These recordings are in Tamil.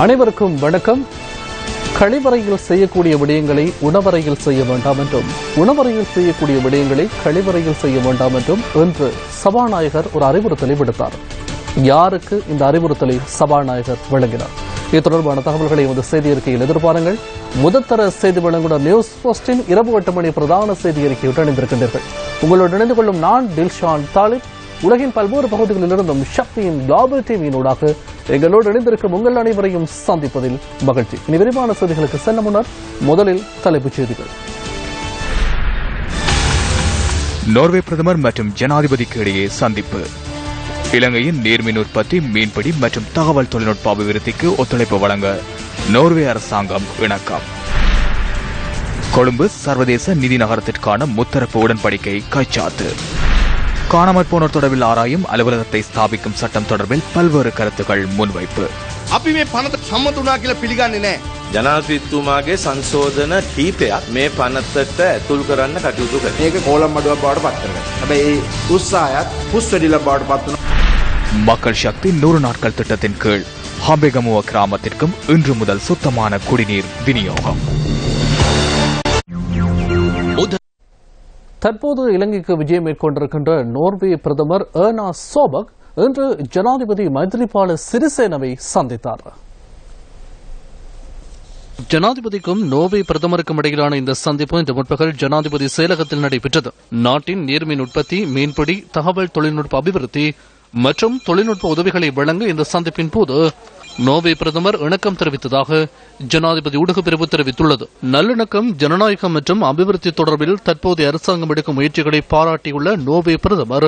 அனைவருக்கும் வணக்கம். கழிவறையில் செய்யக்கூடிய விடயங்களை உணவறையில் செய்ய வேண்டாம் என்றும், உணவறையில் செய்யக்கூடிய விடயங்களை கழிவறையில் செய்ய வேண்டாம் என்றும் இன்று சபாநாயகர் ஒரு அறிவுறுத்தலை விடுத்தார். யாருக்கு இந்த அறிவுறுத்தலை சபாநாயகர் வழங்கினார்? இது தொடர்பான தகவல்களை இந்த செய்தி அறிக்கையில் எதிர்பாருங்கள். முதற்தர செய்தி வழங்குனர் நியூஸ் போஸ்டின் இரவு 8 மணி பிரதான செய்தி அறிக்கையுடன் இணைந்திருக்கின்றீர்கள். உங்களோடு இணைந்து கொள்ளும் நான் டில்ஷான் தாலிப். உலகின் பல்வேறு பகுதிகளிலிருந்தும் சக்தியின் குளோபல் டிவியினூடாக எங்களோடு இணைந்திருக்கும் உங்கள் அனைவரையும் சந்திப்பதில் மகிழ்ச்சி. இனி விரிவான செய்திகளுக்கு செல்ல முன்னர் முதலில் தலைப்புச் செய்திகள். நோர்வே பிரதமர் மற்றும் ஜனாதிபதிக்கு இடையே சந்திப்பு. இலங்கையின் நீர்மின் உற்பத்தி, மீன்பிடி மற்றும் தகவல் தொழில்நுட்ப அபிவிருத்திக்கு ஒத்துழைப்பு வழங்க நோர்வே அரசாங்கம் இணக்கம். கொழும்பு சர்வதேச நிதி நகரத்திற்கான முத்தரப்பு உடன்படிக்கை கைச்சாத்து. காணாமற் போனோர் தொடர்பில் ஆராயும் அலுவலகத்தை ஸ்தாபிக்கும் சட்டம் தொடர்பில் பல்வேறு கருத்துக்கள் முன்வைப்பு. අපි මේ පනත සම්මත වුණා කියලා පිළිගන්නේ නැහැ. ජනාධිපතිතුමාගේ සංශෝධන කීපයක් මේ පනතට ඇතුල් කරන්න කටයුතු කරනවා. මේක කෝලම් මඩුවක් බවට පත් කරගන්න. හැබැයි ඒ උත්සාහයත් පුස්වැඩිලා බවට පත් වෙනවා. மக்கள் சக்தி 100 நாட்கள் திட்டத்தின் கீழ் ஹம்பெகமுவ கிராமத்திற்கும் இன்று முதல் சுத்தமான குடிநீர் விநியோகம். தற்போது இலங்கைக்கு விஜயம் மேற்கொண்டிருக்கின்ற நோர்வே பிரதமர் ஏர்னா சோபக் இன்று ஜனாதிபதி மைத்ரிபால சிறிசேனவை சந்தித்தார். ஜனாதிபதிக்கும் நோர்வே பிரதமருக்கும் இடையிலான இந்த சந்திப்பு இன்று முற்பகல் ஜனாதிபதி செயலகத்தில் நடைபெற்றது. நாட்டின் நீர்மின் உற்பத்தி, மீன்பிடி, தகவல் தொழில்நுட்ப அபிவிருத்தி மற்றும் தொழில்நுட்ப உதவிகளை வழங்க இந்த சந்திப்பின் போது நோர்வே பிரதமர் இணக்கம் தெரிவித்ததாக ஜனாதிபதி ஊடகப் பிரிவு தெரிவித்துள்ளது. நல்லிணக்கம், ஜனநாயகம் மற்றும் அபிவிருத்தி தொடர்பில் தற்போதைய அரசாங்கம் எடுக்கும் முயற்சிகளை பாராட்டியுள்ள நோர்வே பிரதமர்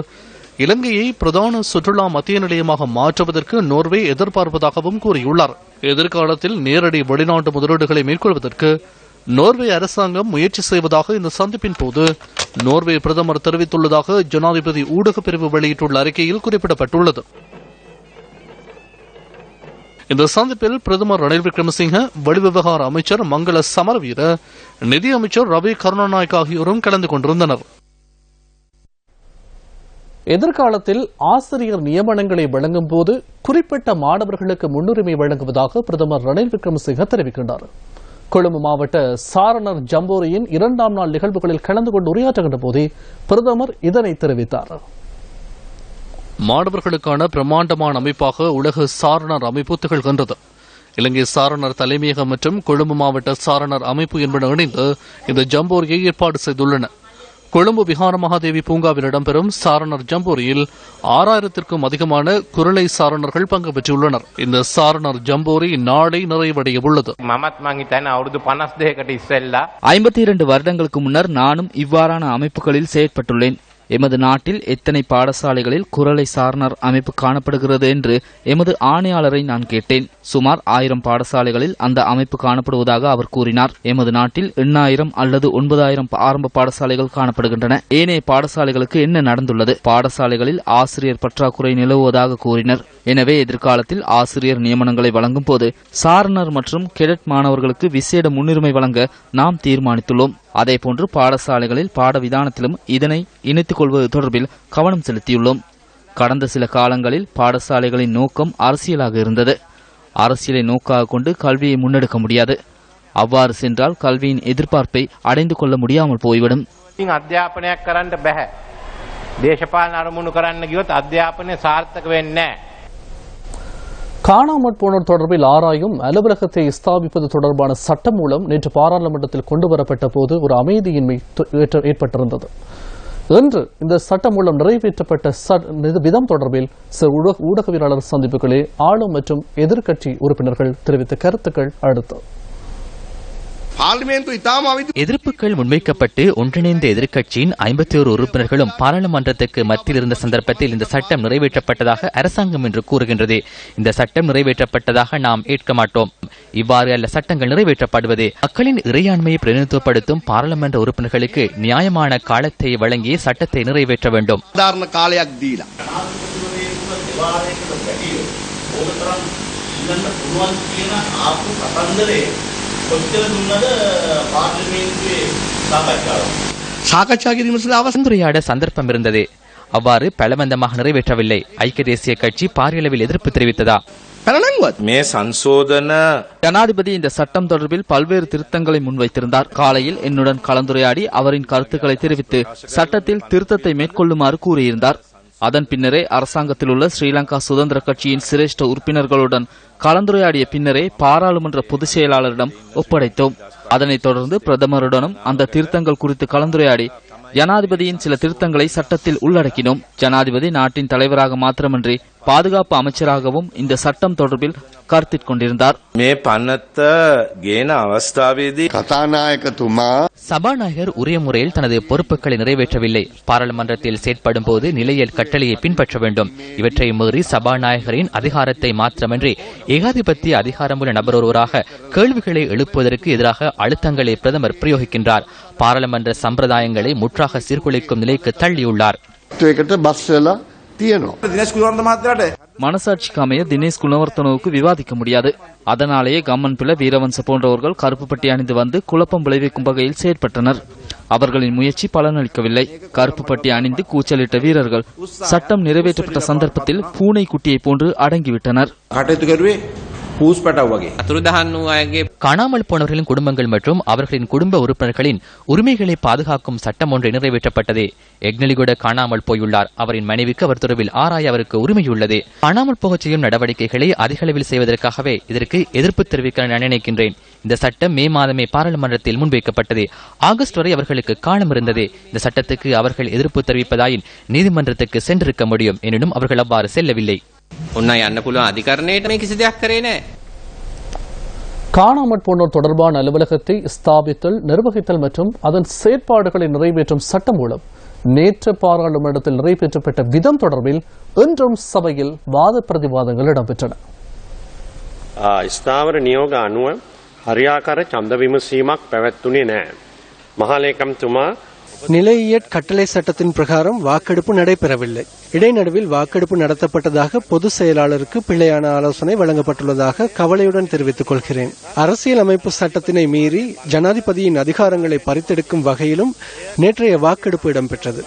இலங்கையை பிரதான சுற்றுலா மத்திய நிலையமாக மாற்றுவதற்கு நோர்வே எதிர்பார்ப்பதாகவும் கூறியுள்ளார். எதிர்காலத்தில் நேரடி வெளிநாட்டு முதலீடுகளை மேற்கொள்வதற்கு நோர்வே அரசாங்கம் முயற்சி செய்வதாக இந்த சந்திப்பின் போது நோர்வே பிரதமர் தெரிவித்துள்ளதாக ஜனாதிபதி ஊடகப் பிரிவு வெளியிட்டுள்ள அறிக்கையில் குறிப்பிடப்பட்டுள்ளது. இந்த சந்திப்பில் பிரதமர் ரணில் விக்ரமசிங்க, வெளிவிவகார அமைச்சர் மங்கள சமரவீர, நிதி அமைச்சர் ரவி கருணாநாயக் ஆகியோரும் கலந்து கொண்டிருந்தனர். எதிர்காலத்தில் ஆசிரியர் நியமனங்களை வழங்கும் போது குறிப்பிட்ட மாணவர்களுக்கு முன்னுரிமை வழங்குவதாக பிரதமர் ரணில் விக்ரமசிங்க தெரிவிக்கின்றார். கொழும்பு மாவட்ட சாரணர் ஜம்போரியின் 2ஆம் நாள் நிகழ்வுகளில் கலந்து கொண்டு உரையாற்றுகின்ற போதே பிரதமர் இதனை தெரிவித்தார். மாணவர்களுக்கான பிரம்மாண்டமான அமைப்பாக உலக சாரணர் அமைப்பு திகழ்கின்றது. இலங்கை சாரணர் தலைமையகம் மற்றும் கொழும்பு மாவட்ட சாரணர் அமைப்பு என்பன இணைந்து இந்த ஜம்போரியை ஏற்பாடு செய்துள்ளன. கொழும்பு விஹார மகாதேவி பூங்காவில் இடம்பெறும் சாரணர் ஜம்போரியில் 6000க்கும் அதிகமான குரலை சாரணர்கள் பங்கு பெற்றுள்ளனர். இந்த சாரணர் ஜம்போரி நாளை நிறைவடைய உள்ளது. 52 வருடங்களுக்கு முன்னர் நானும் இவ்வாறான அமைப்புகளில் செயற்பட்டுள்ளேன். எமது நாட்டில் எத்தனை பாடசாலைகளில் குரலை சாரணர் அமைப்பு காணப்படுகிறது என்று எமது ஆணையாளரை நான் கேட்டேன். சுமார் 1000 பாடசாலைகளில் அந்த அமைப்பு காணப்படுவதாக அவர் கூறினார். எமது நாட்டில் 8000 அல்லது 9000 ஆரம்ப பாடசாலைகள் காணப்படுகின்றன. ஏனைய பாடசாலைகளுக்கு என்ன நடந்துள்ளது? பாடசாலைகளில் ஆசிரியர் பற்றாக்குறை நிலவுவதாக கூறினர். எனவே எதிர்காலத்தில் ஆசிரியர் நியமனங்களை வழங்கும் போது சாரணர் மற்றும் கெடட் மாணவர்களுக்கு விசேட முன்னுரிமை வழங்க நாம் தீர்மானித்துள்ளோம். அதேபோன்று பாடசாலைகளில் பாட விதானத்திலும் இதனை இணைத்துக் கொள்வது தொடர்பில் கவனம் செலுத்தியுள்ளோம். கடந்த சில காலங்களில் பாடசாலைகளின் நோக்கம் அரசியலாக இருந்தது. அரசியலை நோக்காக கொண்டு கல்வியை முன்னெடுக்க முடியாது. அவ்வாறு சென்றால் கல்வியின் எதிர்பார்ப்பை அடைந்து கொள்ள முடியாமல் போய்விடும். අධ්‍යාපනයක් කරන්න බැහැ. දේශපාලන අරමුණු කරන්න ගියොත් අධ්‍යාපනය සාර්ථක වෙන්නේ නැහැ. காணாமற் போனோர் தொடர்பில் ஆராயும் அலுவலகத்தை ஸ்தாபிப்பது தொடர்பான சட்டம் மூலம் நேற்று பாராளுமன்றத்தில் கொண்டுவரப்பட்ட போது ஒரு அமைதியின்மை ஏற்பட்டிருந்தது. இன்று இந்த சட்டம் மூலம் நிறைவேற்றப்பட்ட விதம் தொடர்பில் ஊடகவியலாளர் சந்திப்புகளே ஆளும் மற்றும் எதிர்க்கட்சி உறுப்பினர்கள் தெரிவித்த கருத்துக்கள் அடுத்து. எதிர்ப்புகள் முன்வைக்கப்பட்டு ஒன்றிணைந்த எதிர்க்கட்சியின் 51 உறுப்பினர்களும் பாராளுமன்றத்துக்கு மத்தியில் இருந்த சந்தர்ப்பத்தில் இந்த சட்டம் நிறைவேற்றப்பட்டதாக அரசாங்கம் என்று கூறுகின்றது. இந்த சட்டம் நிறைவேற்றப்பட்டதாக நாம் ஏற்க மாட்டோம். இவ்வாறு அல்ல சட்டங்கள் நிறைவேற்றப்படுவது. மக்களின் இறையாண்மையை பிரதிநிதித்துவப்படுத்தும் பாராளுமன்ற உறுப்பினர்களுக்கு நியாயமான காலத்தை வழங்கி சட்டத்தை நிறைவேற்ற வேண்டும். கலந்துரையாட சந்தர்ப்பம் இருந்தது. அவ்வாறு பலவந்தமாக நிறைவேற்றவில்லை. ஐக்கிய தேசிய கட்சி பாரியளவில் எதிர்ப்பு தெரிவித்ததா? මේ සංශෝධන ஜனாதிபதி இந்த சட்டம் தொடர்பில் பல்வேறு திருத்தங்களை முன்வைத்திருந்தார். காலையில் என்னுடன் கலந்துரையாடி அவரின் கருத்துக்களை தெரிவித்து சட்டத்தில் திருத்தத்தை மேற்கொள்ளுமாறு கூறியிருந்தார். அதன் பின்னரே அரசாங்கத்தில் உள்ள ஸ்ரீலங்கா சுதந்திர கட்சியின் சிரேஷ்ட உறுப்பினர்களுடன் கலந்துரையாடிய பின்னரே பாராளுமன்ற பொதுச் செயலாளரிடம் ஒப்படைத்தோம். அதனைத் தொடர்ந்து பிரதமருடனும் அந்த திருத்தங்கள் குறித்து கலந்துரையாடி ஜனாதிபதியின் சில திருத்தங்களை சட்டத்தில் உள்ளடக்கினோம். ஜனாதிபதி நாட்டின் தலைவராக மாத்திரமன்றி பாதுகாப்பு அமைச்சராகவும் இந்த சட்டம் தொடர்பில் கருத்திற் கொண்டிருந்தார். මේ පනත ගේන අවස්ථාවේදී කතානායකතුමා சபாநாயகர் உரிய முறையில் தனது பொறுப்புகளை நிறைவேற்றவில்லை. பாராளுமன்றத்தில் செயற்படும் போது நிலையில் கட்டளையை பின்பற்ற வேண்டும். இவற்றை மீறி சபாநாயகரின் அதிகாரத்தை மாத்திரமன்றி ஏகாதிபத்திய அதிகாரமுள்ள நபர் ஒருவராக கேள்விகளை எழுப்புவதற்கு எதிராக அழுத்தங்களை பிரதமர் பிரயோகிக்கின்றார். பாராளுமன்ற சம்பிரதாயங்களை முற்றாக சீர்குலைக்கும் நிலைக்கு தள்ளியுள்ளார். ඒකට බස් වෙලා තියෙනවා. දිනේෂ් කුලවර්ධන මහත්තයාට மனசாட்சிக்கு அமைய தினேஷ் குணவர்த்தனவுக்கு விவாதிக்க முடியாது. அதனாலேயே கம்மன் பிள்ளை, வீரவன்ச போன்றவர்கள் கருப்பு பட்டி அணிந்து வந்து குழப்பம் விளைவிக்கும் வகையில் செயற்பட்டனர். அவர்களின் முயற்சி பலனளிக்கவில்லை. கருப்பு பட்டி அணிந்து கூச்சலிட்ட வீரர்கள் சட்டம் நிறைவேற்றப்பட்ட சந்தர்ப்பத்தில் பூனை குட்டியை போன்று அடங்கிவிட்டனர். කටයුතු කරුවේ පූස් පැටව් වගේ. අතුරුදහන් වූ අයගේ காணாமல் போனவர்களின் குடும்பங்கள் மற்றும் அவர்களின் குடும்ப உறுப்பினர்களின் உரிமைகளை பாதுகாக்கும் சட்டம் ஒன்று நிறைவேற்றப்பட்டது. எக்னலிகுட காணாமல் போயுள்ளார். அவரின் மனைவிக்கு அவர் தொடர்பில் ஆராய அவருக்கு உரிமையுள்ளது. காணாமல் போகச் செய்யும் நடவடிக்கைகளை அதிக அளவில் செய்வதற்காகவே இதற்கு எதிர்ப்பு தெரிவிக்க நான் நினைக்கின்றேன். இந்த சட்டம் மே மாதமே பாராளுமன்றத்தில் முன்வைக்கப்பட்டது. ஆகஸ்ட் வரை அவர்களுக்கு காலம் இருந்தது. இந்த சட்டத்துக்கு அவர்கள் எதிர்ப்பு தெரிவிப்பதாயின் நீதிமன்றத்துக்கு சென்றிருக்க முடியும். எனினும் அவர்கள் அவ்வாறு செல்லவில்லை. ඔන්න යන්න පුළුවන් අධිකරණයට මේ කිසි දෙයක් කරේ නැහැ. காணாமற் போனோர் தொடர்பான அலுவலகத்தை ஸ்தாபித்தல், நிர்வகித்தல் மற்றும் அதன் செயற்பாடுகளை நிறைவேற்றும் சட்டம் மூலம் நேற்று பாராளுமன்றத்தில் நிறைவேற்றப்பட்ட விதம் தொடர்பில் இன்றும் சபையில் வாத பிரதிவாதங்கள் இடம்பெற்றன. ස්ථාවර නියෝග අනුව හරියාකාර ඡන්ද විමසීමක් පැවැත්වුණේ නැහැ. මහලේකම්තුමා நிலையியற் கட்டளை சட்டத்தின் பிரகாரம் வாக்கெடுப்பு நடைபெறவில்லை. இடைநடுவில் வாக்கெடுப்பு நடத்தப்பட்டதாக பொதுச் செயலாளருக்கு பிழையான ஆலோசனை வழங்கப்பட்டுள்ளதாக கவலையுடன் தெரிவித்துக் கொள்கிறேன். அரசியல் அமைப்பு சட்டத்தினை மீறி ஜனாதிபதியின் அதிகாரங்களை பறித்தெடுக்கும் வகையிலும் நேற்றைய வாக்கெடுப்பு இடம்பெற்றது.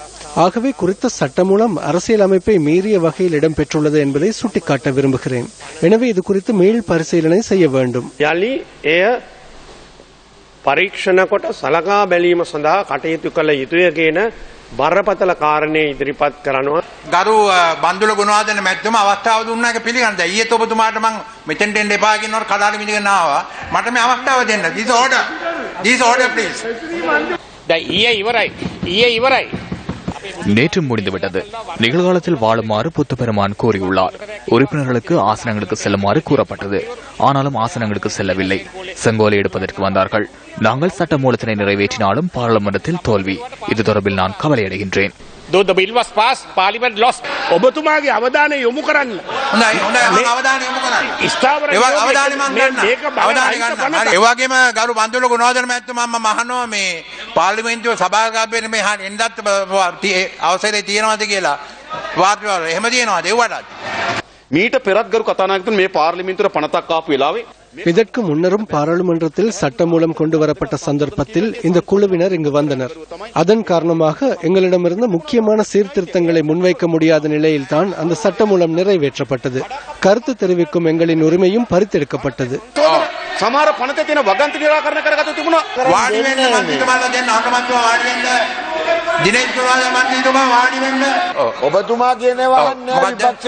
ஆகவே குறித்த சட்டம் மூலம் அரசியல் அமைப்பை மீறிய வகையில் இடம்பெற்றுள்ளது என்பதை சுட்டிக்காட்ட விரும்புகிறேன். எனவே இது குறித்து மீள் பரிசீலனை செய்ய வேண்டும். පරීක්ෂණ කොට සලකා බැලීම සඳහා කටයුතු කළ යුතුය කියන බරපතල කාරණේ ඉදිරිපත් කරනවා. ගරු බන්දුල ගුණවර්ධන මැතිතුමා අවස්ථාව දුන්නා එක පිළිගන්නද? ඊයේත් ඔබතුමාට මම මෙතෙන්ට එන්න එපා කියනකොට කඩාලි මිනිගෙන ආවා. මට මේ අවස්ථාව දෙන්න. This order please. දැන් ඊයේ ඉවරයි. நேற்று முடிந்துவிட்டது. நிகழ்காலத்தில் வாழுமாறு புத்தபெருமான் கூறியுள்ளார். உறுப்பினர்களுக்கு ஆசனங்களுக்கு செல்லுமாறு கூறப்பட்டது. ஆனாலும் ஆசனங்களுக்கு செல்லவில்லை. செங்கோலை எடுப்பதற்கு வந்தார்கள். நாங்கள் சட்ட மூலத்தினை நிறைவேற்றினாலும் பாராளுமன்றத்தில் தோல்வி. இது தொடர்பில் நான் கவலையடைகின்றேன். The bill was passed, parliament lost. ඔබතුමාගේ අවධානය යොමු කරන්න. හොඳයි අවධානය යොමු කරන්න. ස්ථාවර අවධානය මං ගන්න. අවධානය ගන්න. ඒ වගේම ගරු බන්දුල ගුණවර්ධන මැතිතුමා මම අහනවා මේ පාර්ලිමේන්තුව සභාගාරයෙන් මේ එන්නත් අවසරය තියෙනවද කියලා. වාර්තාවල එහෙම තියෙනවද ඒවටත්? මීට පෙරත් ගරු කතානායකතුමනි මේ පාර්ලිමේන්තුවේ පනතක් ආපු වෙලාවේ இதற்கு முன்னரும் பாராளுமன்றத்தில் சட்டம் மூலம் கொண்டு வரப்பட்ட சந்தர்ப்பத்தில் இந்த குழுவினர் இங்கு வந்தனர். அதன் காரணமாக எங்களிடமிருந்து முக்கியமான சீர்திருத்தங்களை முன்வைக்க முடியாத நிலையில்தான் அந்த சட்ட மூலம் நிறைவேற்றப்பட்டது. கருத்து தெரிவிக்கும் எங்களின் உரிமையும் பறித்தெடுக்கப்பட்டது. සමහර පනතේ තියෙන වගන්ති නිරාකරණය කරගත තිබුණා. වාඩි වෙන්න මන්ත්‍රීතුමාලා දෙන්න අගමන්තුමා වාඩි වෙන්න. දිනේෂ් කුමාරයා මන්ත්‍රීතුමා වාඩි වෙන්න. ඔබතුමා කියනවා විපක්ෂ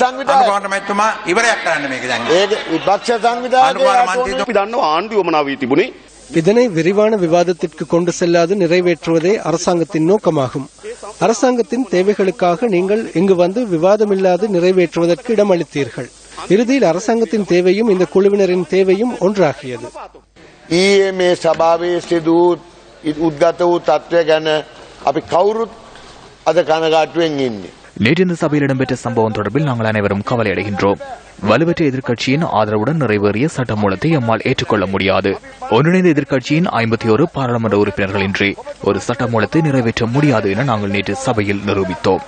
සංවිධායක අනුගමනතුමා ඉවරයක් කරන්න මේක දැන්. ඒක විපක්ෂ සංවිධායක අපි දන්නවා ආණ්ඩුව යොමනා වී තිබුණේ. இதனை விரிவான விவாதத்திற்கு கொண்டு செல்லாது நிறைவேற்றுவதே அரசாங்கத்தின் நோக்கமாகும். அரசாங்கத்தின் தேவைகளுக்காக நீங்கள் இங்கு வந்து விவாதமில்லாது நிறைவேற்றுவதற்கு இடமளித்தீர்கள். இறுதியில் அரசாங்கத்தின் தேவையும் இந்த குழுவினரின் தேவையும் ஒன்றாகியது. ඊයේ මේ සභාවේ සිදු උද්ගත වූ තත්ත්වය ගැන අපි කවුරුත් අද කනගාටුවෙන් ඉන්නේ. நேற்று இந்த சபையில் இடம்பெற்ற சம்பவம் தொடர்பில் நாங்கள் அனைவரும் கவலையடைகின்றோம். வலுவற்ற எதிர்க்கட்சியின் ஆதரவுடன் நிறைவேறிய சட்டமூலத்தை எம்மால் ஏற்றுக்கொள்ள முடியாது. ஒன்றிணைந்த எதிர்க்கட்சியின் 51 பாராளுமன்ற உறுப்பினர்களின்றி ஒரு சட்டமூலத்தை நிறைவேற்ற முடியாது என நாங்கள் நேற்று சபையில் நிரூபித்தோம்.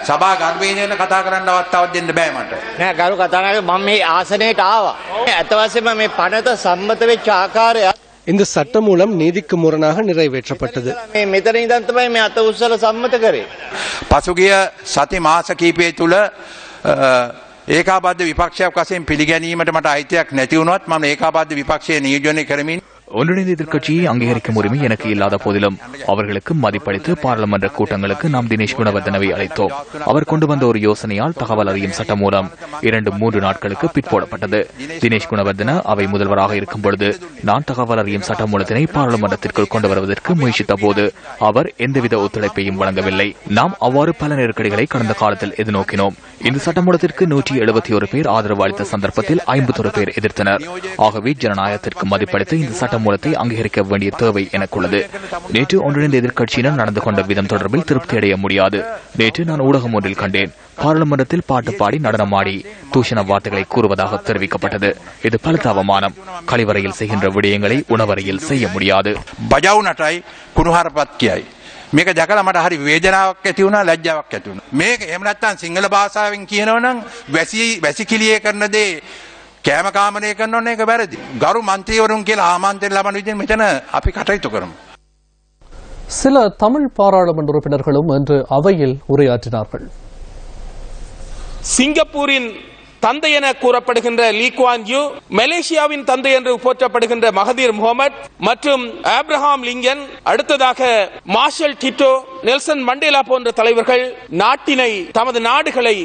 සභාගාරයෙන් කතා කරන්න අවස්ථාවක් දෙන්න බෑ මට. නෑ ගරු කතානායක මම මේ ආසනයට ආවා. ඇත්ත වශයෙන්ම මේ පනත සම්මත වෙච්ච ආකාරය இந்த சட்டமூலம் நீதிக்கு முரணாக நிறைவேற்றப்பட்டது. පසුගිය සති මාස කීපය තුළ ඒකාබද්ධ විපක්ෂයක් වශයෙන් පිළිගැනීමට මට අයිතියක් නැති වුණොත් මම ඒකාබද්ධ විපක්ෂය නියෝජනය කරමින් ஒன்றிணைந்த எதிர்க்கட்சியை அங்கீகரிக்கும் உரிமை எனக்கு இல்லாத போதிலும் அவர்களுக்கு மதிப்பளித்து பாராளுமன்ற கூட்டங்களுக்கு நாம் தினேஷ் குணவர்தனவை அழைத்தோம். அவர் கொண்டு வந்த ஒரு யோசனையால் தகவல் அறியும் சட்டம் மூலம் 2-3 நாட்களுக்கு பிற்போடப்பட்டது. தினேஷ் குணவர்தன அவை முதல்வராக இருக்கும் பொழுது நான் தகவல் அறியும் சட்ட மூலத்தினை பாராளுமன்றத்திற்குள் கொண்டு வருவதற்கு முயற்சித்த போது அவர் எந்தவித ஒத்துழைப்பையும் வழங்கவில்லை. நாம் அவ்வாறு பல நெருக்கடிகளை கடந்த காலத்தில் எதிர்நோக்கினோம். இந்த சட்டமூலத்திற்கு 171 பேர் ஆதரவு அளித்த சந்தர்ப்பத்தில் 51 பேர் எதிர்த்தனர். ஆகவே ஜனநாயகத்திற்கு மதிப்பளித்து இந்த சட்ட மூலத்தை அங்கீகரிக்க வேண்டிய தேவை எனக்குள்ளது. நேற்று ஒன்றிணைந்த எதிர்க்கட்சியினர் நடந்து கொண்ட விதம் தொடர்பில் திருப்தி அடைய முடியாது. நேற்று நான் ஊடகம் ஒன்றில் கண்டேன். பாராளுமன்றத்தில் பாட்டு பாடி நடனமாடி தூஷண வார்த்தைகளை கூறுவதாக தெரிவிக்கப்பட்டது. இது பலத்த அவமானம். கழிவறையில் செய்கின்ற விடயங்களை உணவறையில் செய்ய முடியாது. බජවුනටයි කුණුහරුපත් කියයි. මේක දැකලා මට හරි වේදනාවක් ඇති වුණා, ලැජ්ජාවක් ඇති වුණා. මේක එහෙම නැත්නම් සිංහල භාෂාවෙන් කියනවනම් වැසිකිළියේ කරන දේ කෑම කාමරය කරනවනේ ඒක වැරදි. ගරු මන්ත්‍රීවරුන් කියලා ආමන්ත්‍රණ ලබන විදිහ මෙතන අපි කටයුතු කරමු. சில தமிழ் பாராளுமன்ற உறுப்பினர்களும் இன்று அவையில் உரையாற்றினார்கள். சிங்கப்பூரின் தந்தை என கூறப்படுகின்ற லீ குவான் யூ, மலேசியாவின் தந்தை என்று போற்றப்படுகின்ற மகதீர் முகமது மற்றும் ஆப்ரஹாம் லிங்கன், அடுத்ததாக மார்ஷல் டிட்டோ, நெல்சன் மண்டேலா போன்ற தலைவர்கள் நாட்டினை, தமது நாடுகளை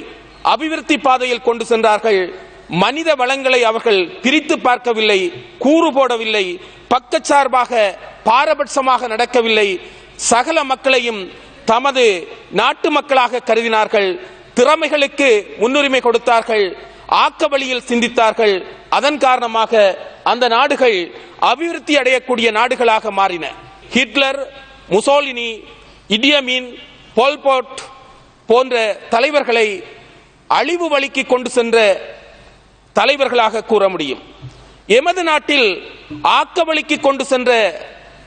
அபிவிருத்தி பாதையில் கொண்டு சென்றார்கள். மனித வளங்களை அவர்கள் பிரித்து பார்க்கவில்லை, கூறு போடவில்லை, பக்கச்சார்பாக பாரபட்சமாக நடக்கவில்லை. சகல மக்களையும் தமது நாட்டு மக்களாக கருதினார்கள். திறமைகளுக்கு முன்னுரிமை கொடுத்தார்கள். ஆக்க வழியில் சிந்தித்தார்கள். அதன் காரணமாக அந்த நாடுகள் அபிவிருத்தி அடையக்கூடிய நாடுகளாக மாறின. ஹிட்லர், முசோலினி, இடியமீன், போல்போட் போன்ற தலைவர்களை அழிவு வழிக்கு கொண்டு சென்ற தலைவர்களாக கூற முடியும். எமது நாட்டில் ஆக்க வழிக்கு கொண்டு சென்ற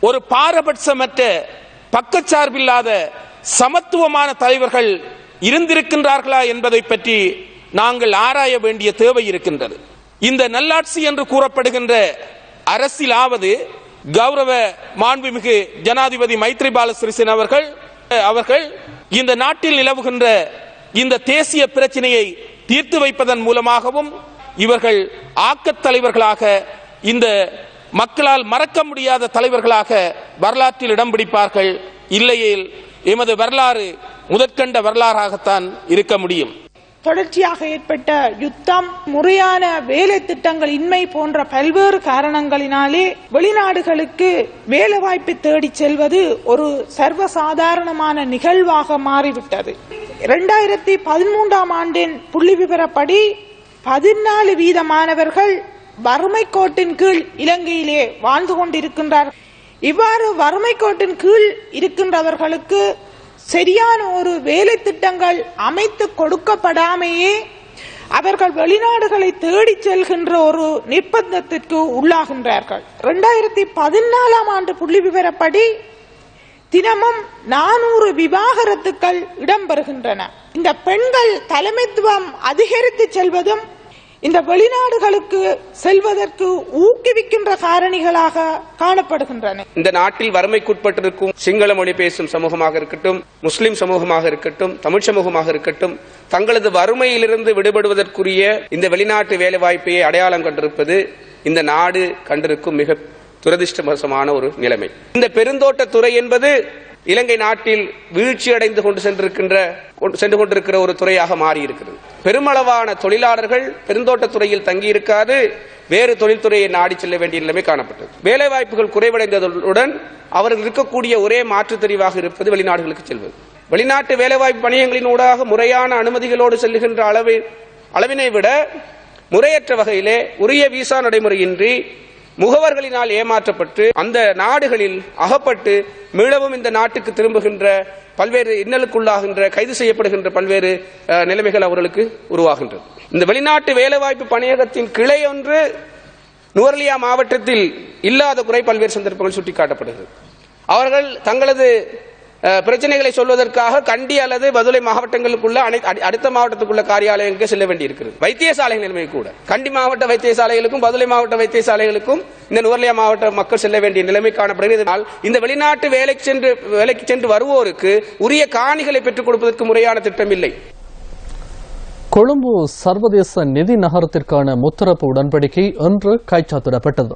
ஒரு பாரபட்சமற்ற பக்கச்சார்பில்லாத சமத்துவமான தலைவர்கள் இருந்திருக்கின்றார்களா என்பதை பற்றி நாங்கள் ஆராய வேண்டிய தேவை இருக்கின்றது. இந்த நல்லாட்சி என்று கூறப்படுகின்ற அரசியலாவது கௌரவ மாண்புமிகு ஜனாதிபதி மைத்ரிபால சிறிசேன அவர்கள் இந்த நாட்டில் நிலவுகின்ற இந்த தேசிய பிரச்சனையை தீர்த்து வைப்பதன் மூலமாகவும் இவர்கள் ஆக்கத் தலைவர்களாக, இந்த மக்களால் மறக்க முடியாத தலைவர்களாக வரலாற்றில் இடம் பிடிப்பார்கள். இல்லையேல் எமது வரலாறு முதற்கண்ட வரலாறாகத்தான் இருக்க முடியும். தொடர்ச்சியாக ஏற்பட்ட யுத்தம், முறையான வேலை திட்டங்கள் இன்மை போன்ற பல்வேறு காரணங்களினாலே வெளிநாடுகளுக்கு வேலை வாய்ப்பை தேடி செல்வது ஒரு சர்வசாதாரணமான நிகழ்வாக மாறிவிட்டது. 2013ஆம் ஆண்டின் புள்ளி விவரப்படி 14% மாணவர்கள் வறுமை கோட்டின் கீழ் இலங்கையிலே வாழ்ந்து கொண்டிருக்கின்றார்கள். இவ்வாறு வறுமை கோட்டின் கீழ் இருக்கின்றவர்களுக்கு சரியான ஒரு வேலை திட்டங்கள் அமைத்து கொடுக்கப்படாமையே அவர்கள் வெளிநாடுகளை தேடி செல்கின்ற ஒரு நிர்பந்தத்திற்கு உள்ளாகின்றார்கள். 2014ஆம் ஆண்டு புள்ளி விவரப்படி தினமும் 400 விவாகரத்துக்கள் இடம்பெறுகின்றன. இந்த பெண்கள் தலைமைத்துவம் அதிகரித்து செல்வதும் இந்த வெளிநாடுகளுக்கு செல்வதற்கு ஊக்குவிக்கின்ற காரணிகளாக காணப்படுகின்றன. இந்த நாட்டில் வறுமைக்குட்பட்டிருக்கும் சிங்கள மொழி பேசும் சமூகமாக இருக்கட்டும், முஸ்லிம் சமூகமாக இருக்கட்டும், தமிழ் சமூகமாக இருக்கட்டும், தங்களது வறுமையிலிருந்து விடுபடுவதற்குரிய இந்த வெளிநாட்டு வேலைவாய்ப்பையை அடையாளம் கண்டிருப்பது இந்த நாடு கண்டிருக்கும் மிக துரதிருஷ்டவசமான ஒரு நிலைமை. இந்த பெருந்தோட்டத்துறை என்பது இலங்கை நாட்டில் வீழ்ச்சி அடைந்து சென்று கொண்டிருக்கிற ஒரு துறையாக மாறி இருக்கிறது. பெருமளவான தொழிலாளர்கள் பெருந்தோட்டத்துறையில் தங்கியிருக்காது வேறு தொழில்துறையை நாடி செல்ல வேண்டிய நிலைமை காணப்பட்டது. வேலைவாய்ப்புகள் குறைவடைந்ததுடன் அவர்கள் இருக்கக்கூடிய ஒரே மாற்று தெரிவாக இருப்பது வெளிநாடுகளுக்கு செல்வது. வெளிநாட்டு வேலைவாய்ப்பு பணியங்களின் ஊடாக முறையான அனுமதிகளோடு செல்லுகின்ற அளவினை விட முறையற்ற வகையிலே உரிய விசா நடைமுறையின்றி முகவர்களினால் ஏமாற்றப்பட்டு அந்த நாடுகளில் அகப்பட்டு மீளவும் இந்த நாட்டுக்கு திரும்புகின்ற பல்வேறு இன்னலுக்குள்ளாகின்ற, கைது செய்யப்படுகின்ற பல்வேறு நிலைமைகள் அவர்களுக்கு உருவாகின்றது. இந்த வெளிநாட்டு வேலைவாய்ப்பு பணியகத்தின் கிளை ஒன்று நுவரெலியா மாவட்டத்தில் இல்லாத குறை பல்வேறு சந்தர்ப்பங்கள் சுட்டிக்காட்டப்படுகிறது. அவர்கள் தங்களது பிரச்சனைகளை சொல்வதற்காக கண்டி அல்லது பதுளை மாவட்டங்களுக்குள்ள அடுத்த மாவட்டத்துக்குள்ள காரியாலயங்களுக்கு செல்ல வேண்டியிருக்கிறது. வைத்தியசாலை நிலைமை கூட கண்டி மாவட்ட வைத்தியசாலைகளுக்கும் பதுளை மாவட்ட வைத்தியசாலைகளுக்கும் இந்த நுவர்லியா மாவட்ட மக்கள் செல்ல வேண்டிய நிலைமை காணப்படுகிறது. இந்த வெளிநாட்டு வேலைக்கு சென்று வருவோருக்கு உரிய காணிகளை பெற்றுக் கொடுப்பதற்கு முறையான திட்டம் இல்லை. கொழும்பு சர்வதேச நிதி நகரத்திற்கான முத்தரப்பு உடன்படிக்கை இன்று கைச்சாத்திடப்பட்டது.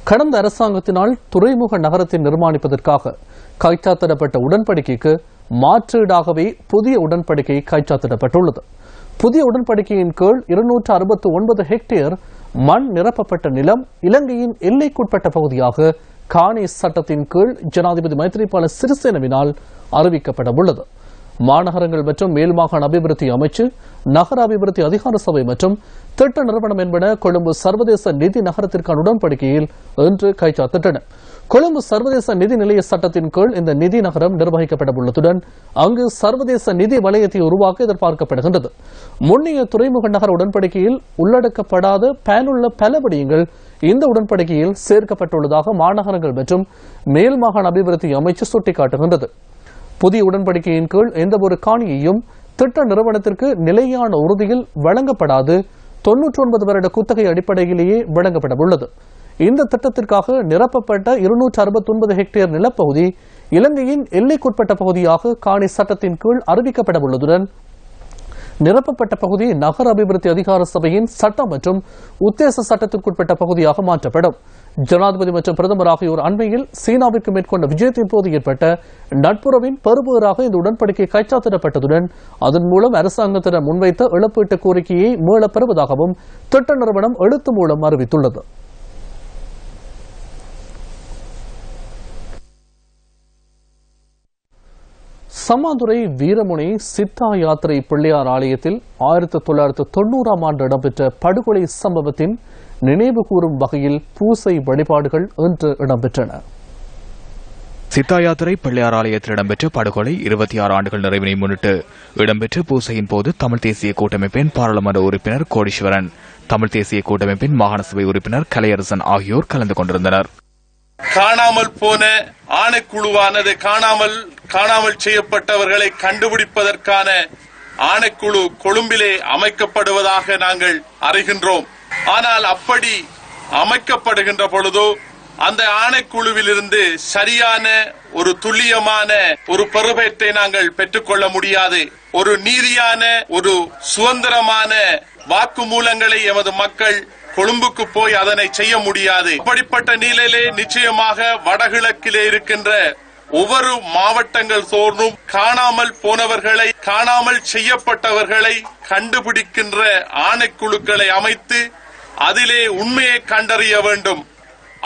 கடந்த அரசாங்கத்தினால் துறைமுக நகரத்தை நிர்மாணிப்பதற்காக கைச்சாத்திடப்பட்ட உடன்படிக்கைக்கு மாற்றீடாகவே புதிய உடன்படிக்கை கைச்சாத்திடப்பட்டுள்ளது. புதிய உடன்படிக்கையின் கீழ் 269 ஹெக்டேர் மண் நிரப்பப்பட்ட நிலம் இலங்கையின் எல்லைக்குட்பட்ட பகுதியாக காணி சட்டத்தின் கீழ் ஜனாதிபதி மைத்ரிபால சிறிசேனவினால் அறிவிக்கப்பட உள்ளது. மாநகரங்கள் மற்றும் மேல் மாகாண அபிவிருத்தி அமைச்சு, நகர அபிவிருத்தி அதிகார சபை மற்றும் திட்ட நிறுவனம் என்பன கொழும்பு சர்வதேச நிதி நகரத்திற்கான உடன்படிக்கையில் இன்று கைச்சாத்திட்டன. கொழும்பு சர்வதேச நிதி நிலைய சட்டத்தின் கீழ் இந்த நிதி நகரம் நிர்வகிக்கப்பட உள்ளதுடன் அங்கு சர்வதேச நிதி வலயத்தை உருவாக்க எதிர்பார்க்கப்படுகின்றது. முன்னைய துறைமுக நகர உடன்படிக்கையில் உள்ளடக்கப்படாத பயனுள்ள பல விடயங்கள் இந்த உடன்படிக்கையில் சேர்க்கப்பட்டுள்ளதாக மாநகரங்கள் மற்றும் மேல் மாகாண அபிவிருத்தி அமைச்சு சுட்டிக்காட்டுகின்றது. புதிய உடன்படிக்கையின் கீழ் எந்தவொரு காணியையும் திட்ட நிறுவனத்திற்கு நிலையான உறுதியில் வழங்கப்படாது 99 வருட குத்தகை அடிப்படையிலேயே வழங்கப்பட உள்ளது. இந்த திட்டத்திற்காக நிரப்பப்பட்ட 269 ஹெக்டேர் நிலப்பகுதி இலங்கையின் எல்லைக்குட்பட்ட பகுதியாக காணி சட்டத்தின் கீழ் அறிவிக்கப்பட உள்ளதுடன் நிரப்பப்பட்ட பகுதி நகர அபிவிருத்தி அதிகார சபையின் சட்டம் மற்றும் உத்தேச சட்டத்திற்குட்பட்ட பகுதியாக மாற்றப்படும். ஜனாதிபதி மற்றும் பிரதமர் ஆகியோர் அண்மையில் சீனாவிற்கு மேற்கொண்ட விஜயத்தின் போது ஏற்பட்ட நட்புறவின் பெறுபேறாக இந்த உடன்படிக்கை கைச்சாத்திடப்பட்டதுடன் அதன் மூலம் அரசாங்கத்திடம் முன்வைத்த இழப்பீட்டு கோரிக்கையை மீளப் பெறுவதாகவும் திட்ட நிறுவனம் எழுத்து மூலம் அறிவித்துள்ளது. சம்மாந்துறை வீரமுனை சித்தா யாத்திரை பிள்ளையார் ஆலயத்தில் 1990ஆம் ஆண்டு இடம்பெற்ற படுகொலை சம்பவத்தின் நினைவு கூறும் வகையில் பூசை வழிபாடுகள் இன்று இடம்பெற்றன. சித்தா யாத்திரை பிள்ளையார் ஆலயத்தில் இடம்பெற்ற படுகொலை 26 ஆண்டுகள் நிறைவினை முன்னிட்டு இடம்பெற்ற பூசையின் போது தமிழ் தேசிய கூட்டமைப்பின் பாராளுமன்ற உறுப்பினர் கோடீஸ்வரன், தமிழ் தேசிய கூட்டமைப்பின் மாகாண சபை உறுப்பினர் கலையரசன் ஆகியோர் கலந்து கொண்டிருந்தனர். காணாமல் போன ஆணைக்குழுவானது காணாமல் செய்யப்பட்டவர்களை கண்டுபிடிப்பதற்கான ஆணைக்குழு கொழும்பிலே அமைக்கப்படுவதாக நாங்கள் அறிகின்றோம். ஆனால் அப்படி அமைக்கப்படுகின்ற பொழுதோ அந்த ஆணைக்குழுவிலிருந்து சரியான ஒரு துல்லியமான ஒரு பெறுபேற்றை நாங்கள் பெற்றுக்கொள்ள முடியாது. ஒரு நீதியான ஒரு சுதந்திரமான வாக்குமூலங்களை எமது மக்கள் கொழும்புக்கு போய் அதனை செய்ய முடியாது. அப்படிப்பட்ட நிலையிலே நிச்சயமாக வடகிழக்கிலே இருக்கின்ற ஒவ்வொரு மாவட்டங்கள் தோறும் காணாமல் போனவர்களை, காணாமல் செய்யப்பட்டவர்களை கண்டுபிடிக்கின்ற ஆணைக்குழுக்களை அமைத்து அதிலே உண்மையை கண்டறிய வேண்டும்.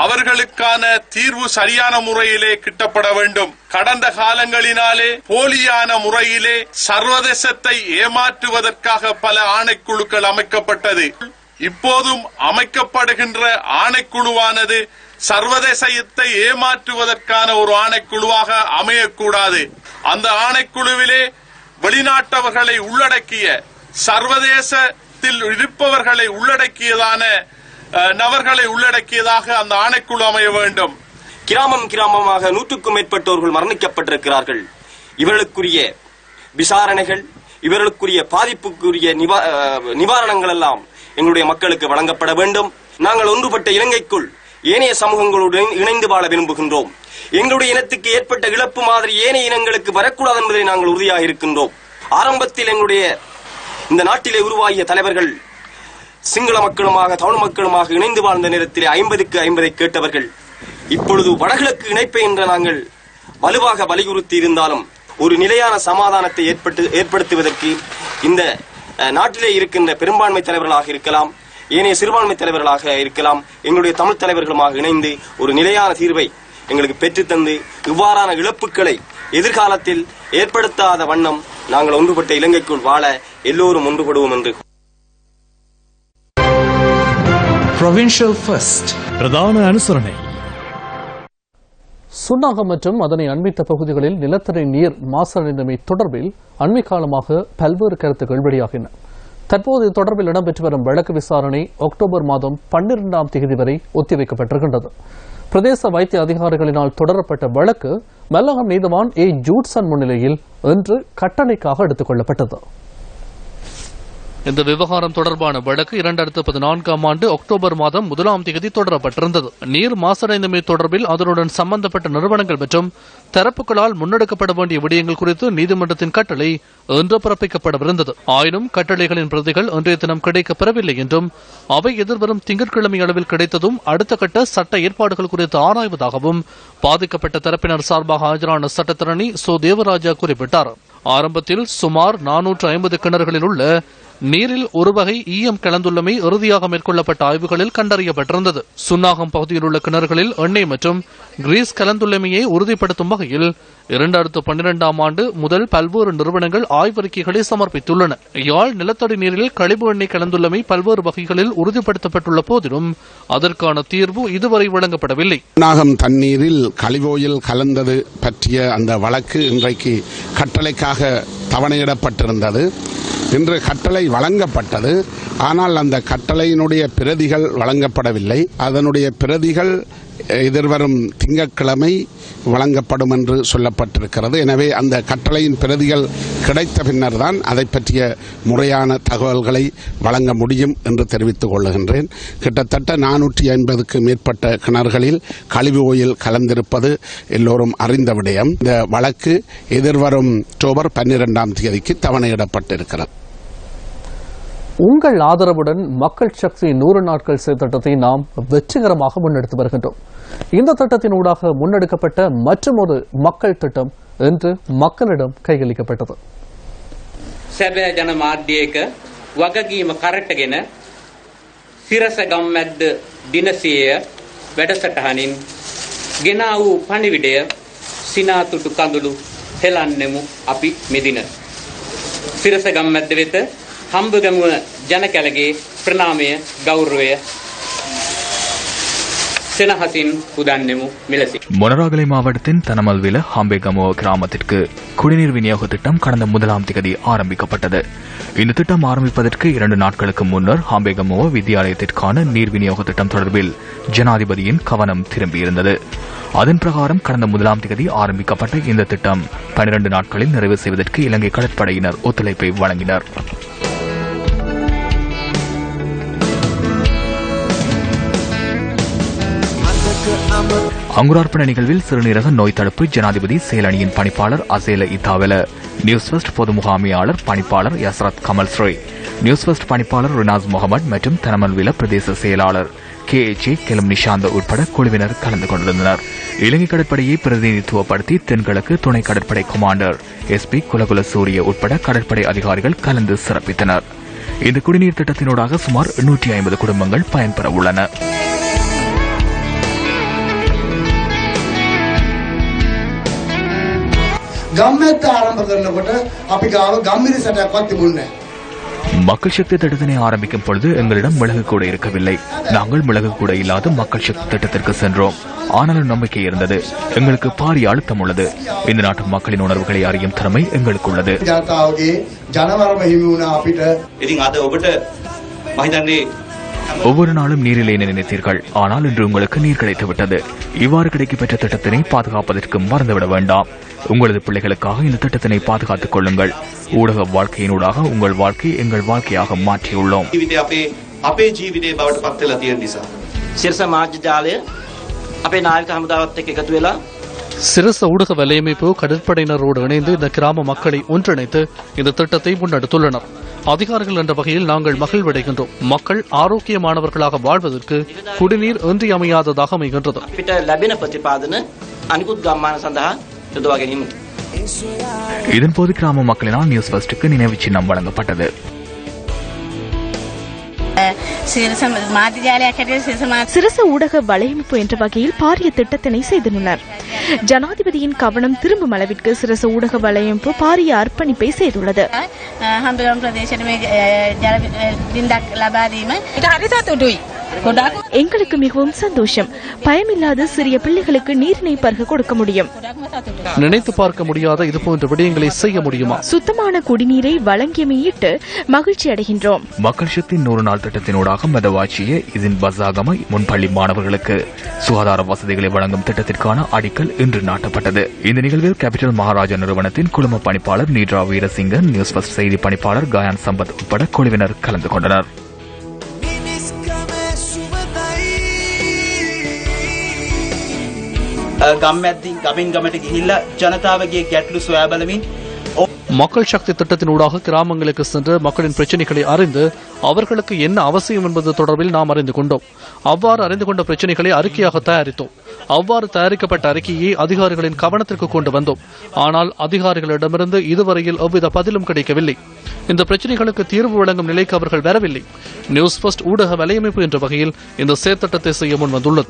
அவர்களுக்கான தீர்வு சரியான முறையிலே கிட்டப்பட வேண்டும். கடந்த காலங்களினாலே போலியான முறையிலே சர்வதேசத்தை ஏமாற்றுவதற்காக பல ஆணைக்குழுக்கள் அமைக்கப்பட்டது. இப்போதும் அமைக்கப்படுகின்ற ஆணைக்குழுவானது சர்வதேசத்தை ஏமாற்றுவதற்கான ஒரு ஆணைக்குழுவாக அமையக்கூடாது. அந்த ஆணைக்குழுவிலே வெளிநாட்டவர்களை உள்ளடக்கிய, சர்வதேசத்தில் இருப்பவர்களை உள்ளடக்கியதான நபர்களை உள்ளடக்கியதாக அந்த ஆணைக்குழு அமைய வேண்டும். கிராமமாக 100க்கும் மேற்பட்டவர்கள் மரணிக்கப்பட்டிருக்கிறார்கள். இவர்களுக்குரிய விசாரணைகள், இவர்களுக்குரிய பாதிப்புக்குரிய நிவாரணங்கள் எல்லாம் எங்களுடைய மக்களுக்கு வழங்கப்பட வேண்டும். நாங்கள் ஒன்றுபட்ட இலங்கைக்குள் ஏனைய சமூகங்களுடன் இணைந்து வாழ விரும்புகின்றோம். எங்களுடைய இனத்துக்கு ஏற்பட்ட இழப்பு மாதிரி ஏனைய இனங்களுக்கு வரக்கூடாது என்பதை நாங்கள் உறுதியாக இருக்கின்றோம். ஆரம்பத்தில் எங்களுடைய இந்த நாட்டிலே உருவாகிய தலைவர்கள் சிங்கள மக்களுமாக தமிழ் மக்களுமாக இணைந்து வாழ்ந்த நேரத்திலே 50க்கு 50 கேட்டவர்கள் இப்பொழுது வடகிழக்கு இணைப்பை என்ற நாங்கள் வலுவாக வலியுறுத்தி இருந்தாலும் ஒரு நிலையான சமாதானத்தை ஏற்படுத்துவதற்கு இந்த நாட்டிலே இருக்கின்ற பெரும்பான்மை தலைவர்களாக இருக்கலாம், ஏனைய சிறுபான்மை தலைவர்களாக இருக்கலாம், எங்களுடைய தமிழ் தலைவர்களுமாக இணைந்து ஒரு நிலையான தீர்வை எங்களுக்கு பெற்றுத்தந்து இவ்வாறான இழப்புகளை எதிர்காலத்தில் ஏற்படுத்தாத வண்ணம் நாங்கள் ஒன்றுபட்ட இலங்கைக்குள் வாழ எல்லோரும் ஒன்றுபடுவோம் என்று. பிரதான அனுசரணை. சுன்னாகம் மற்றும் அதனை அண்மித்த பகுதிகளில் நிலத்தடி நீர் மாசடைந்தமை தொடர்பில் அண்மை காலமாக பல்வேறு கருத்துக்கள் வெளியாகின. தற்போது இது தொடர்பில் இடம்பெற்று வரும் வழக்கு விசாரணை அக்டோபர் மாதம் 12ஆம் தேதி வரை ஒத்திவைக்கப்பட்டிருக்கின்றது. பிரதேச வைத்திய அதிகாரிகளினால் தொடரப்பட்ட வழக்கு மெல்லகம் நீதிவான் ஏ ஜூட்சன் முன்னிலையில் இன்று கட்டளைக்காக எடுத்துக் கொள்ளப்பட்டது. இந்த விவகாரம் தொடர்பான வழக்கு 2014 ஆண்டு அக்டோபர் மாதம் 1 தேதி தொடரப்பட்டிருந்தது. நீர் மாசடைந்தமை தொடர்பில் அதனுடன் சம்பந்தப்பட்ட நிறுவனங்கள் மற்றும் தரப்புகளால் முன்னெடுக்கப்பட வேண்டிய விடயங்கள் குறித்து நீதிமன்றத்தின் கட்டளை இன்று பிறப்பிக்கப்படவிருந்தது. ஆயினும் கட்டளைகளின் பிரதிகள் இன்றைய தினம் கிடைக்கப்பெறவில்லை என்றும் அவை எதிர்வரும் திங்கட்கிழமை அளவில் கிடைத்ததும் அடுத்த கட்ட சட்ட ஏற்பாடுகள் குறித்து ஆராய்வதாகவும் பாதிக்கப்பட்ட தரப்பினர் சார்பாக ஆஜரான சட்டத்தரணி சோ தேவராஜா குறிப்பிட்டார். ஆரம்பத்தில் சுமார் 450 கிணறுகளில் உள்ள நீரில் ஒரு வகை ஈயம் கலந்துள்ளமை இறுதியாக மேற்கொள்ளப்பட்ட ஆய்வுகளில் கண்டறியப்பட்டிருந்தது. சுன்னாகம் பகுதியில் உள்ள கிணறுகளில் எண்ணெய் மற்றும் கிரீஸ் கலந்துள்ளமையை உறுதிப்படுத்தும் வகையில் 2012 ஆண்டு முதல் பல்வேறு நிறுவனங்கள் ஆய்வறிக்கைகளை சமர்ப்பித்துள்ளன. யாழ் நிலத்தடி நீரில் கழிவு எண்ணெய் கலந்துள்ளமை பல்வேறு வகைகளில் உறுதிப்படுத்தப்பட்டுள்ள போதிலும் அதற்கான தீர்வு இதுவரை வழங்கப்படவில்லை. சுன்னாகம் தண்ணீரில் கழிவோயில் கலந்தது பற்றிய அந்த வழக்கு இன்றைக்கு கட்டளைக்காக தவணையிடப்பட்டிருந்தது. இன்று கட்டளை வழங்கப்பட்டது. ஆனால் அந்த கட்டளையினுடைய பிரதிகள் வழங்கப்படவில்லை. அதனுடைய பிரதிகள் எதிர்வரும் திங்கட்கிழமை வழங்கப்படும் என்று சொல்லப்பட்டிருக்கிறது. எனவே அந்த கட்டளையின் பிரதிகள் கிடைத்த பின்னர் தான் அதை பற்றிய முறையான தகவல்களை வழங்க முடியும் என்று தெரிவித்துக் கொள்ளுகின்றேன். கிட்டத்தட்ட 450க்கு மேற்பட்ட கிணறுகளில் கழிவு ஓயில் கலந்திருப்பது எல்லோரும் அறிந்த விடயம். இந்த வழக்கு எதிர்வரும் அக்டோபர் 12 தேதிக்கு தவணையிடப்பட்டிருக்கிறது. உங்கள் ஆதரவுடன் மக்கள் சக்தி 100 நாட்கள் திட்டத்தை நாம் வெற்றிகரமாக முன்னெடுத்து வருகின்றோம். இந்த திட்டத்தின் ஊடாக முன்னெடுக்கப்பட்ட மற்றொரு மக்கள் திட்டம் இன்று மக்களிடம் கையளிக்கப்பட்டது. සැබෑ ජන මාධ්‍යයක වගකීම කරටගෙන සිරස ගම්මැද්ද දිනසිය වැඩසටහනින් ගෙනා වූ පණිවිඩය සිනාතුටු කඳුළු හෙලන්නෙමු අපි මෙදින. සිරස ගම්මැද්ද වෙත හම්බගමුව ජනකැලගේ ප්‍රණාමය ගෞරවය மொனராகலை மாவட்டத்தின் தனமல்வில ஹாம்பேகமோ கிராமத்திற்கு குடிநீர் விநியோக திட்டம் கடந்த 1 தேதி ஆரம்பிக்கப்பட்டது. இந்த திட்டம் ஆரம்பிப்பதற்கு 2 நாட்களுக்கு முன்னர் ஹாம்பேகமோ வித்தியாலயத்திற்கான நீர் விநியோக திட்டம் தொடர்பில் ஜனாதிபதியின் கவனம் திரும்பியிருந்தது. அதன் பிரகாரம் கடந்த 1 தேதி ஆரம்பிக்கப்பட்ட இந்த திட்டம் 12 நாட்களில் நிறைவு செய்வதற்கு இலங்கை கடற்படையினர் ஒத்துழைப்பை வழங்கினர். அங்குரார்ப்பண நிகழ்வில் சிறுநீரக நோய் தடுப்பு ஜனாதிபதி செயலணியின் பணிப்பாளர் அசேல இத்தாவெல, நியூஸ் ஃபர்ஸ்ட் பொது முகாமையாளர் பணிப்பாளர் யஸ்ரத் கமல் ஸ்ரீ, நியூஸ் ஃபர்ஸ்ட் பணிப்பாளர் ரினாஸ் முகமது மற்றும் தனமல்வில பிரதேச செயலாளர் KHA கெலம் நிஷாந்த உட்பட குழுவினர் கலந்து கொண்டிருந்தனர். இலங்கை கடற்படையை பிரதிநிதித்துவப்படுத்தி தென்கிழக்கு துணை கடற்படை கமாண்டர் SP குலகுல சூரிய உட்பட கடற்படை அதிகாரிகள் கலந்து சிறப்பித்தனர். இந்த குடிநீர் திட்டத்தினூடாக சுமார் 850 குடும்பங்கள் பயன்பெற உள்ளன. ගම්මැද්ද ආරම්භ කරනකොට අපි ගාව ගම්මිරිසටක්වත් තිබුණේ නැහැ. மக்கள் சக்தி திட்டத்தினை ஆரம்பிக்கும் பொழுது எங்களிடம் மிளகு கூட இருக்கவில்லை. நாங்கள் மிளகு கூட இல்லாத மக்கள் சக்தி திட்டத்திற்கு சென்றோம். ஆனாலும் நம்பிக்கை இருந்தது. எங்களுக்கு பாரிய அழுத்தம் உள்ளது. இந்த நாட்டு மக்களின் உணர்வுகளை அறியும் திறமை எங்களுக்கு உள்ளது. ஒவ்வொரு நாளும் நீரிலே நினைத்தீர்கள். ஆனால் இன்று உங்களுக்கு நீர் கிடைத்துவிட்டது. இவ்வாறு கிடைக்கப்பெற்ற திட்டத்தினை பாதுகாப்பதற்கு மறந்துவிட வேண்டாம். உங்களது பிள்ளைகளுக்காக இந்த திட்டத்தினை பாதுகாத்துக் கொள்ளுங்கள். ஊடக வாழ்க்கையினூடாக உங்கள் வாழ்க்கை எங்கள் வாழ்க்கையாக மாற்றியுள்ளோம். சிரச ஊடக வலையமைப்பு கடற்படையினரோடு இணைந்து இந்த கிராம மக்களை ஒன்றிணைத்து இந்த திட்டத்தை முன்னெடுத்துள்ளனர். அதிகாரிகள் என்ற வகையில் நாங்கள் மகிழ்வடைகின்றோம். மக்கள் ஆரோக்கியமானவர்களாக வாழ்வதற்கு குடிநீர் இன்றியமையாததாக அமைகின்றது. இதன்போது கிராம மக்களினால் நியூஸ் ஃபர்ஸ்டுக்கு நினைவு சின்னம் வழங்கப்பட்டது. சிரச ஊடக வலையமைப்பு என்ற வகையில் பாரிய திட்டத்தினை செய்துள்ளனர். ஜனாதிபதியின் கவனம் திரும்பும் அளவிற்கு சிரச ஊடக வலையமைப்பு பாரிய அர்ப்பணிப்பை செய்துள்ளது. எங்களுக்கு மிகவும் சந்தோஷம். பயமில்லாத சிறிய பிள்ளைகளுக்கு நீரினை பருக கொடுக்க முடியும். நினைத்து பார்க்க முடியாத இதுபோன்ற விடயங்களை செய்ய முடியுமா? சுத்தமான குடிநீரை வழங்கியமையிட்டு மகிழ்ச்சி அடைகின்றோம். மக்கள் சக்தி 100 நாள் திட்டத்தினூடாக மதவாட்சிய இதன் பசாகம முன்பள்ளி மாணவர்களுக்கு சுகாதார வசதிகளை வழங்கும் திட்டத்திற்கான அடிக்கல் இன்று நாட்டப்பட்டது. இந்த நிகழ்வில் கேபிட்டல் மகாராஜா நிறுவனத்தின் குழும பணிப்பாளர் நீட்ரா வீரசிங்க, நியூஸ் பஸ்ட் செய்தி பணிப்பாளர் காயன் சம்பத் உட்பட குழுவினர் கலந்து கொண்டனர். மக்கள் சக்தி திட்டத்தினூடாக கிராமங்களுக்கு சென்று மக்களின் பிரச்சனைகளை அறிந்து அவர்களுக்கு என்ன அவசியம் என்பது தொடர்பில் நாம் அறிந்து கொண்டோம். அவ்வாறு அறிந்து கொண்ட பிரச்சனைகளை அறிக்கையாக தயாரித்தோம். அவ்வாறு தயாரிக்கப்பட்ட அறிக்கையை அதிகாரிகளின் கவனத்திற்கு கொண்டு வந்தோம். ஆனால் அதிகாரிகளிடமிருந்து இதுவரையில் எவ்வித பதிலும் கிடைக்கவில்லை. இந்த பிரச்சனைகளுக்கு தீர்வு வழங்கும் நிலைக்கு அவர்கள் வரவில்லை. நியூஸ் ஃபர்ஸ்ட் ஊடக வலையமைப்பு என்ற வகையில் இந்த செயற்திட்டத்தை செய்ய முன் வந்துள்ளது.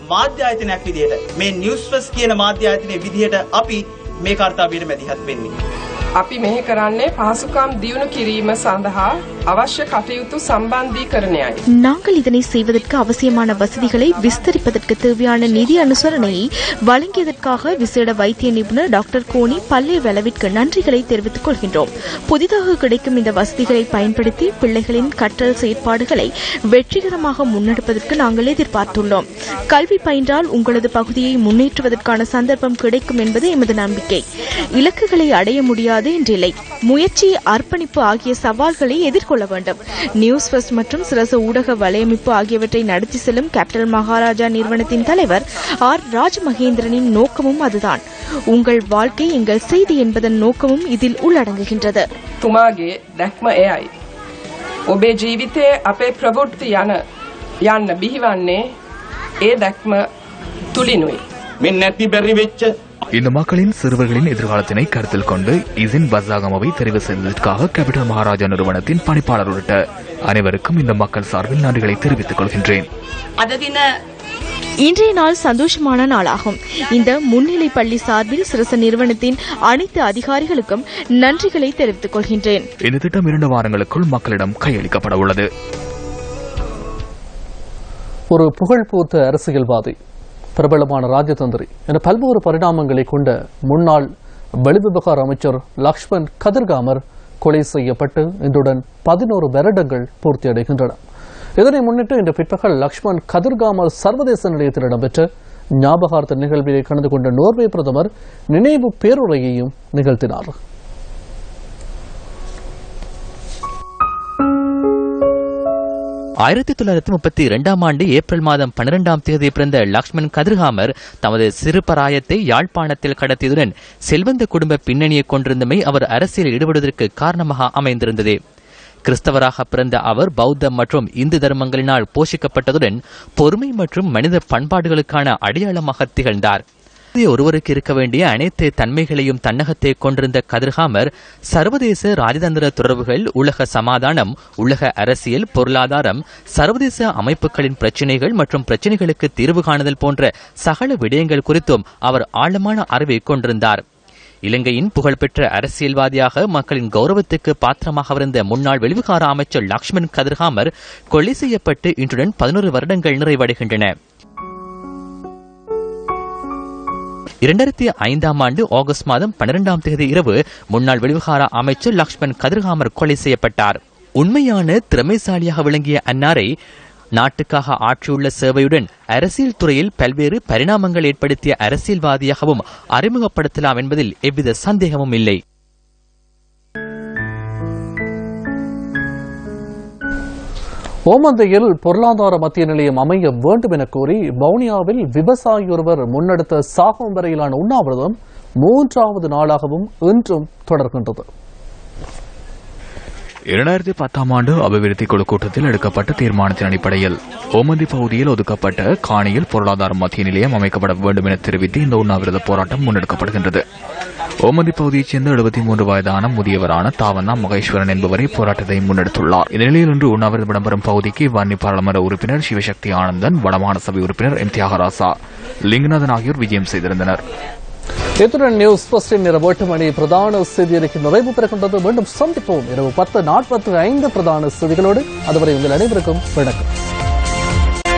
අපි මෙහි කරන්නේ පහසුකම් දියුණු කිරීම සඳහා අවශ්‍ය කටයුතු සම්බන්ධීකරණයයි. நாங்கள் இதனை செய்வதற்கு அவசியமான வசதிகளை விஸ்தரிப்பதற்கு தேவையான நிதி அனுசரணையை வழங்கியதற்காக விசேட வைத்திய நிபுணர் டாக்டர் கோனி பல்லே வெலவிற்கு நன்றிகளை தெரிவித்துக் கொள்கின்றோம். புதிதாக கிடைக்கும் இந்த வசதிகளை பயன்படுத்தி பிள்ளைகளின் கற்றல் செயற்பாடுகளை வெற்றிகரமாக முன்னெடுப்பதற்கு நாங்கள் எதிர்பார்த்துள்ளோம். கல்வி பயின்றால் உங்களது பகுதியை முன்னேற்றுவதற்கான சந்தர்ப்பம் கிடைக்கும் என்பது எமது நம்பிக்கை. இலக்குகளை அடைய முடியாது என்றில்லை. முயற்சி, அர்ப்பணிப்பு ஆகிய சவால்களை எதிர்கொள்ள வேண்டும். நியூஸ் ஃபர்ஸ்ட் மற்றும் சிரச ஊடக வலையமைப்பு ஆகியவற்றை நடத்தி செல்லும் கேபிட்டல் மகாராஜா நிறுவனத்தின் தலைவர் ஆர் ராஜமகேந்திரனின் நோக்கமும் அதுதான். உங்கள் வாழ்க்கை எங்கள் செய்தி என்பதன் நோக்கமும் இதில் உள்ளடங்குகின்றது. තුමාගේ දැක්ම එයයි. ඔබේ ජීවිතයේ අපේ ප්‍රවෘත්ති යන්න බිහිවන්නේ ඒ දැක්ම තුලිනුයි. මෙන්න නැති බැරි වෙච්ච இந்த மக்களின் சிறுவர்களின் எதிர்காலத்தினை கருத்தில் கொண்டு இசின் பசாகமாவை தெரிவு செய்வதற்காக கேபிட்டல் மகாராஜா நிறுவனத்தின் பணிப்பாளர் உள்ளிட்ட அனைவருக்கும் இந்த மக்கள் சார்பில் நன்றிகளை தெரிவித்துக் கொள்கின்றேன். இன்றைய நாள் சந்தோஷமான நாளாகும். இந்த முன்னிலை பள்ளி சார்பில் சிரச நிறுவனத்தின் அனைத்து அதிகாரிகளுக்கும் நன்றிகளை தெரிவித்துக் கொள்கின்றேன். இந்த திட்டம் 2 வாரங்களுக்குள் மக்களிடம் கையளிக்கப்பட உள்ளது. ஒரு புகழ்பூத்த அரசியல்வாதி, பிரபலமான ராஜதந்திரி என பல்வேறு பரிணாமங்களை கொண்ட முன்னாள் வெளிவிவகார அமைச்சர் லக்ஷ்மன் கதிர்காமர் கொலை செய்யப்பட்டு இன்றுடன் 11 வருடங்கள் பூர்த்தியடைகின்றன. இதனை முன்னிட்டு இன்று பிற்பகல் லக்ஷ்மன் கதிர்காமர் சர்வதேச நிலையத்தில் இடம்பெற்ற ஞாபகார்த்த நிகழ்விலே கலந்து கொண்ட நோர்வே பிரதமர் நினைவு பேருரையையும் நிகழ்த்தினார். ஆயிரத்தி 1932 ஆண்டு ஏப்ரல் மாதம் 12ஆம் தேதி பிறந்த லக்ஷ்மன் கதிர்காமர் தமது சிறு பராயத்தை யாழ்ப்பாணத்தில் கடத்தியதுடன் செல்வந்த குடும்ப பின்னணியை கொண்டிருந்தமை அவர் அரசியலில் ஈடுபடுவதற்கு காரணமாக அமைந்திருந்தது. கிறிஸ்தவராக பிறந்த அவர் பௌத்தம் மற்றும் இந்து தர்மங்களினால் போஷிக்கப்பட்டதுடன் பொறுமை மற்றும் மனித பண்பாடுகளுக்கான அடையாளமாக திகழ்ந்தார். ஒருவருக்கு இருக்க வேண்டிய அனைத்து தன்மைகளையும் தன்னகத்தை கொண்டிருந்த கதிர்காமர் சர்வதேச ராஜதந்திர தொடர்புகள், உலக சமாதானம், உலக அரசியல், பொருளாதாரம், சர்வதேச அமைப்புகளின் பிரச்சினைகள் மற்றும் பிரச்சினைகளுக்கு தீர்வு காணுதல் போன்ற சகல விடயங்கள் குறித்தும் அவர் ஆழமான அறிவை கொண்டிருந்தார். இலங்கையின் புகழ்பெற்ற அரசியல்வாதியாக மக்களின் கௌரவத்துக்கு பாத்திரமாக இருந்த முன்னாள் வெளிவிகார அமைச்சர் லக்ஷ்மன் கதிர்காமர் கொலை செய்யப்பட்டு இன்றுடன் 11 வருடங்கள் நிறைவடைகின்றன. 2005ஆம் ஆண்டு ஆகஸ்ட் மாதம் 12ஆம் தேதி இரவு முன்னாள் வெளிவிகார அமைச்சர் லக்ஷ்மன் கதிர்காமர் கொலை செய்யப்பட்டார். உண்மையான திறமைசாலியாக விளங்கிய அன்னாரை நாட்டுக்காக ஆற்றியுள்ள சேவையுடன் அரசியல் துறையில் பல்வேறு பரிணாமங்கள் ஏற்படுத்திய அரசியல்வாதியாகவும் அறிமுகப்படுத்தலாம் என்பதில் எவ்வித சந்தேகமும் இல்லை. ஓமந்தையில் பொருளாதார மத்திய நிலையம் அமைய வேண்டும் என கோரி வவுனியாவில் விவசாயி ஒருவர் முன்னெடுத்த சாகும் வரையிலான உண்ணாவிரதம் 3வது நாளாகவும் இன்றும் தொடர்கின்றது. 2010ஆம் ஆண்டு அபிவிருத்தி குழு கூட்டத்தில் எடுக்கப்பட்ட தீர்மானத்தின் அடிப்படையில் ஓமந்தி பகுதியில் ஒதுக்கப்பட்ட காணியில் பொருளாதார மத்திய நிலையம் அமைக்கப்பட வேண்டும் என தெரிவித்து இந்த உண்ணாவிரத போராட்டம் முன்னெடுக்கப்படுகின்றது. ஓமந்தி பகுதியைச் சேர்ந்த 73 வயதான முதியவரான தாவண்ணா மகேஸ்வரன் என்பவரை போராட்டத்தை முன்னெடுத்துள்ளார். இந்த நிலையில் இன்று உண்ணாவிரதம் இடம்பெறும் பகுதிக்கு வன்னி பாராளுமன்ற உறுப்பினர் சிவசக்தி ஆனந்தன், வடமாகாண சபை உறுப்பினர் எம் தியாகராசா, லிங்கநாதன் ஆகியோர் விஜயம் செய்திருந்தனர். இத்துடன் நியூஸ் ஃபர்ஸ்டின் இரவு 8 மணி பிரதான செய்தி அறிக்கை நிறைவு பெறுகின்றது. மீண்டும் சந்திப்போம் இரவு 10:45 பிரதான செய்திகளோடு. அதுவரை உங்கள் அனைவருக்கும் வணக்கம்.